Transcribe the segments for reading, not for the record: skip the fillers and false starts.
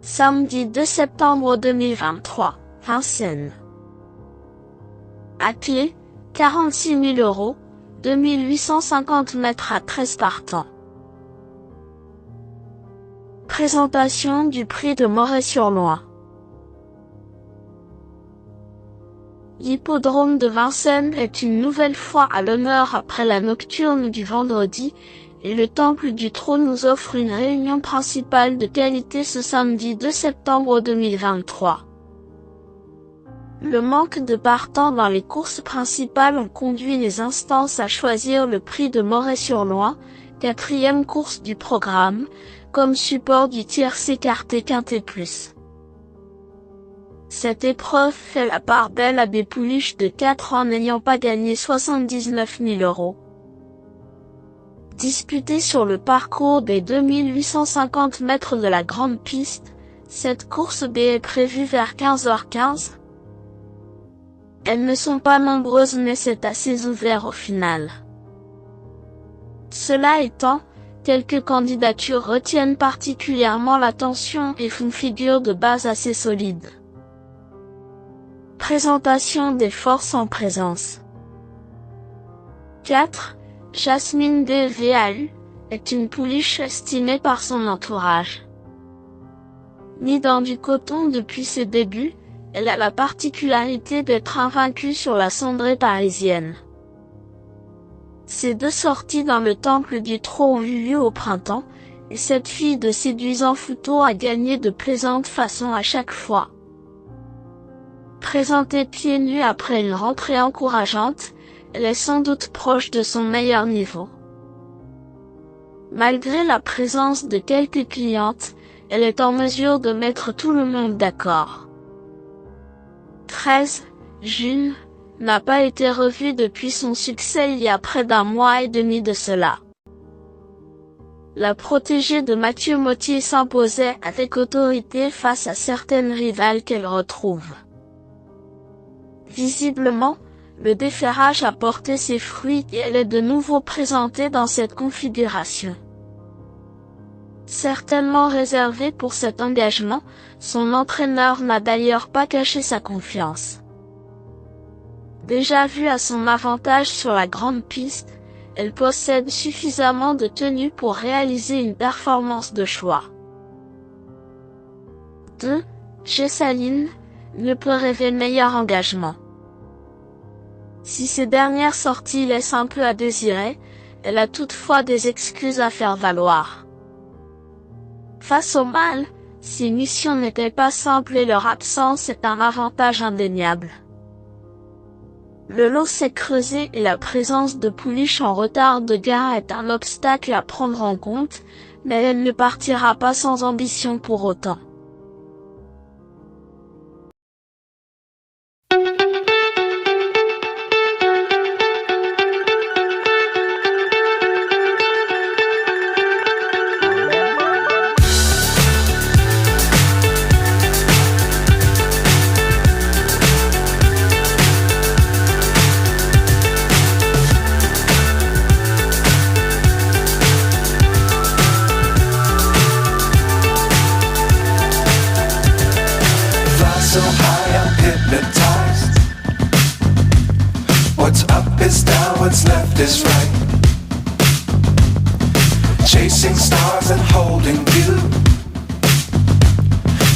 Samedi 2 septembre 2023, Vincennes. À clé, 46 000 €, 2850 mètres à 13 partants. Présentation du prix de Moret-sur-Loing. L'hippodrome de Vincennes est une nouvelle fois à l'honneur après la nocturne du vendredi, et le Temple du Trône nous offre une réunion principale de qualité ce samedi 2 septembre 2023. Le manque de partants dans les courses principales ont conduit les instances à choisir le prix de Moret-sur-Loing, 4e course du programme, comme support du tiercé écarté quintet plus. Cette épreuve fait la part belle à des pouliches de 4 ans n'ayant pas gagné 79 000 €. Disputée sur le parcours des 2850 mètres de la grande piste, cette course B est prévue vers 15h15. Elles ne sont pas nombreuses mais c'est assez ouvert au final. Cela étant, quelques candidatures retiennent particulièrement l'attention et font figure de base assez solide. Présentation des forces en présence. 4. Jasmine DVAU est une pouliche estimée par son entourage. Née dans du coton depuis ses débuts, elle a la particularité d'être invaincue sur la cendrée parisienne. Ses 2 sorties dans le Temple du Trône ont eu lieu au printemps, et cette fille de séduisant photo a gagné de plaisantes façons à chaque fois. Présentée pieds nus après une rentrée encourageante, elle est sans doute proche de son meilleur niveau. Malgré la présence de quelques clientes, elle est en mesure de mettre tout le monde d'accord. 13. Jules n'a pas été revue depuis son succès il y a près d'1 mois et demi de cela. La protégée de Mathieu Mottier s'imposait avec autorité face à certaines rivales qu'elle retrouve. Visiblement, le déferrage a porté ses fruits et elle est de nouveau présentée dans cette configuration. Certainement réservée pour cet engagement, son entraîneur n'a d'ailleurs pas caché sa confiance. Déjà vue à son avantage sur la grande piste, elle possède suffisamment de tenue pour réaliser une performance de choix. 2. Jessaline ne peut rêver meilleur engagement. Si ces dernières sorties laissent un peu à désirer, elle a toutefois des excuses à faire valoir. Face au mâles, ces missions n'étaient pas simples et leur absence est un avantage indéniable. Le lot s'est creusé et la présence de pouliches en retard de gare est un obstacle à prendre en compte, mais elle ne partira pas sans ambition pour autant. So high, I'm hypnotized. What's up is down, what's left is right. Chasing stars and holding you.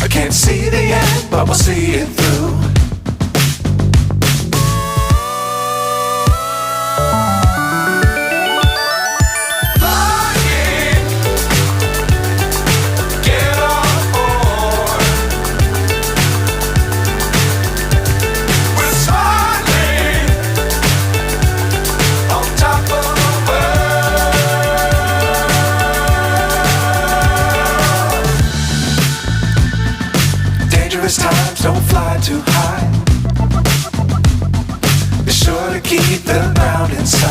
I can't see the end, but we'll see it through. Times don't fly too high. Be sure to keep the ground inside.